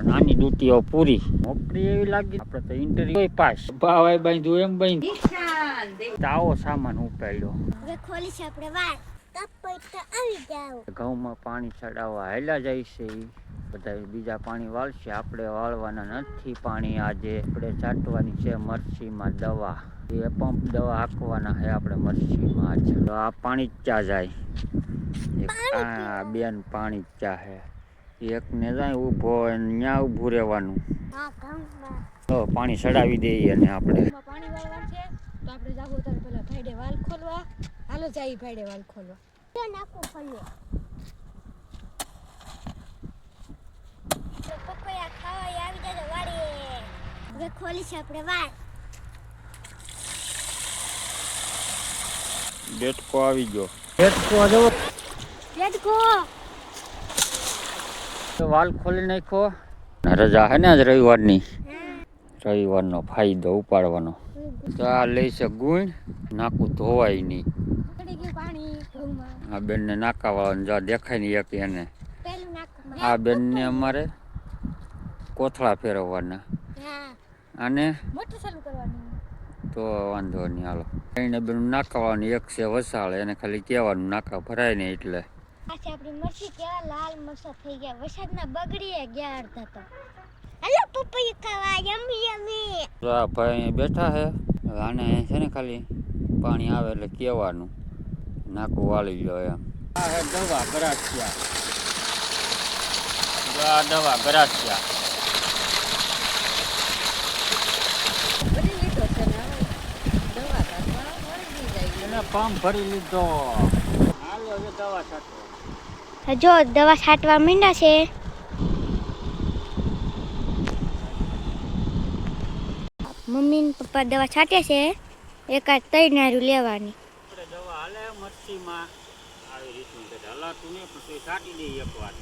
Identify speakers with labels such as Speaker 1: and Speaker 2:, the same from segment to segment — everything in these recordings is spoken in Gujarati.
Speaker 1: નાની ડ્યુટીઓ પૂરી, નોકરી એવી લાગી. આપણે તો ઇન્ટરવ્યુ પાસ, ભાવાય બાંધ્યું એમ બાંધ્યું. આવો સામાન ઉપાડ્યો.
Speaker 2: હવે ખોલી છે આપણે વાત. આવી જાવ.
Speaker 1: ઘઉંમાં પાણી ચડાવવા હેલા જાય છે. બધા બીજા પાણી વાળશે, આપણે વાળવાના નથી પાણી. આજે આપણે છાંટવાની છે મરચીમાં દવા. એ પંપ દવા હાંકવાના છે આપણે મરચીમાં. આજ તો આ પાણી ચા જાય. આ બેન પાણી ચા હે. એક ને જાય ઊભો ત્યાં ઊભું રહેવાનું. તો પાણી ચડાવી દઈએ અને આપણે
Speaker 2: પાણી વાળવાનું છે તો આપણે જાવું તો પેલા ભાઈડે વાલ ખોલવા. હાલો જાય ભાઈડે વાલ ખોલવા. નાખો ખોલવા. પપૈયા ખાવા આવી જાય વાડીએ. હવે ખોલી છે આપણે વાલ.
Speaker 1: બેટકો આવી ગયો. બેટકો જો
Speaker 2: બેટકો
Speaker 1: તો વાલ ખોલી નાખો. રજા હે ને આજ રવિવારની. રવિવારનો ફાયદો ઉપાડવાનો. તો આ લઈ છે ગુણ. નાકું ધોવાય નહીં. આ બેનને નાકા વાળાને જા દેખાય નહીં એક એને. આ બેનને અમારે કોથળા ફેરવવાના. અને
Speaker 2: મોટર ચાલુ કરવાની.
Speaker 1: તો વાંધો નહીં હાલો. એને બેન નાકા વાળાની એક છે વસાળે, એને ખાલી કહેવાનું નાકા ભરાય ને એટલે.
Speaker 2: આછા આપણી મરચી કેવા લાલ મરચા થઈ ગયા. વરસાદના બગડી ગયા અડધા તો. હાલો પપૈયા ખાવા યમી યમી.
Speaker 1: તો આ ભાઈ બેઠા છે. આને છે ને ખાલી પાણી આવે એટલે કહેવાનું નાકું વાળી લો એમ. આ હે દવા ગરાસિયા. આ દવા ગરાસિયા. એને પંપ ભરી લીધો. હાલો હવે દવા છાંટવા.
Speaker 2: જો દવા છાંટવા માંડ્યા છે. મમ્મી ને પપ્પા દવા છાંટે છે. એકાદ તૈનારું લેવાની.
Speaker 1: આપણે દવા હાલે મરચીમાં આવી રીતનું છે. હલાતું નહીં પણ છાંટી દઈએ એકવાર.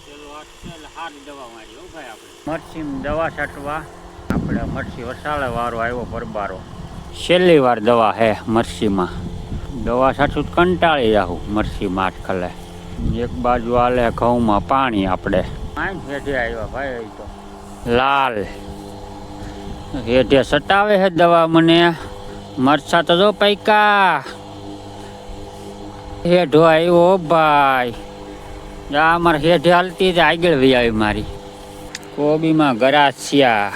Speaker 1: પેલો હાથ છે એટલે હાથ દવા મારી હો ભાઈ આપણે. મરચીમાં દવા છાંટવા આપણે મરચી વસાળે વારો આવ્યો પરબારો. છેલ્લી વાર દવા હે મરચીમાં. દવા છાંટું કંટાળી જાઉં મરચીમાં આટખલે. એક બાજુ હાલે ઘઉંમાં પાણી. આપણે હેઠે આવ્યા ભાઈ તો લાલ હેઠે સટાવે છે દવા મને. મરચા તો જો પૈકા હેઠો આવ્યો ભાઈ. જા મારે હેઠે હાલતી આગળ વી આવી મારી. કોબીમાં ગરાસિયા.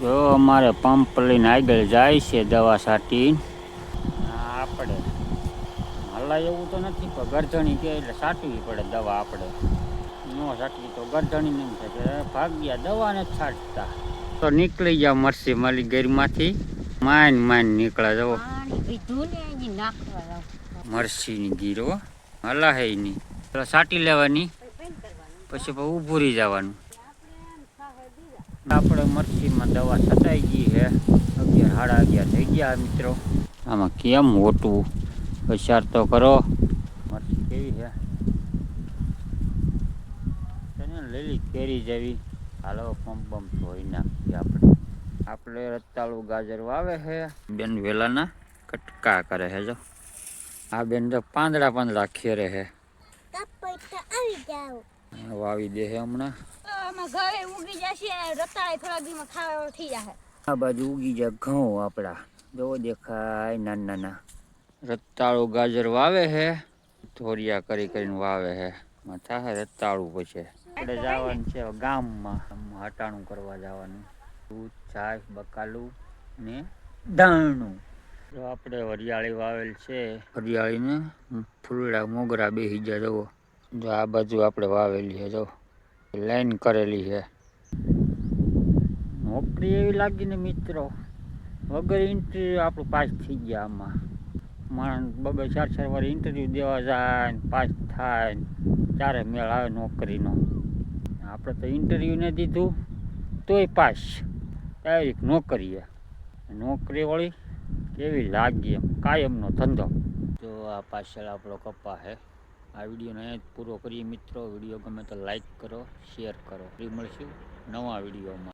Speaker 1: જો અમારે પંપ લઈને આગળ જાય છે દવા છાંટી. આપણે હલાય એવું તો નથી પણ ગરજણી કે એટલે છાંટવી પડે દવા. આપણે ન છાંટવી તો ગરજણી નહીં થાય. ભાગ્યા દવા નથી છાંટતા તો નીકળી ગયા મરસી માલી ગેરમાંથી. માન નીકળે જવો મરસીની ગીરો હલા હે નહીં. છાંટી લેવાની પછી ઊભું રહી જવાનું. આપણે મરચીમાં દવા છટાઈ ગઈ છે. 11 સાડા 11 થઈ ગયા મિત્રો. આમાં કેમ ઓટવું વિચાર તો કરો. મરચી કેવી છે લીલી કેરી જેવી. હાલો પંપ ધોઈ નાખીએ આપણે રતાળું ગાજર વાવે છે. બેન વેલાના કટકા કરે છે. જો આ બેન તો પાંદડા ખેરે છે. વાવી દે છે હમણાં.
Speaker 2: ઘરે ઉગી જશે. રતાળે થોડા દીમાં ખાવા થઈ જશે.
Speaker 1: આ બાજુ ઉગી જાય ઘઉં આપડા. જો દેખાય નાના રતાળું ગાજર વાવે છે. ધોરિયા કરીને વાવે છે. માથા છે રતાળું પછી આપણે જવાનું છે ગામમાં. હટાણું કરવા જવાનું. દૂધ છાશ બકાલું ને દાણું. જો આપણે વરિયાળી વાવેલ છે. વરિયાળીને ફૂલડા મોગરા બેસી જાય. જવો જો આ બાજુ આપણે વાવેલી છે. જો લાઈન કરેલી છે. નોકરી એવી લાગી ને મિત્રો, વગર ઇન્ટરવ્યુ આપણું પાસ થઈ ગયા. આમાં માણસ 2-4 વાર ઇન્ટરવ્યુ દેવા જાય પાસ થાય. ત્યારે મેળ આવે નોકરીનો. આપણે તો ઇન્ટરવ્યુ ને દીધું તોય પાસ. ડાયરેક્ટ નોકરીએ. નોકરી વળી કેવી લાગી એમ કાયમનો ધંધો. તો આ પાછળ આપણો કપા છે. આ વિડીયોને અહીંયા જ પૂરો કરીએ મિત્રો. વિડીયો ગમે તો લાઈક કરો, શેર કરો. ફરી મળશું નવા વિડીયોમાં.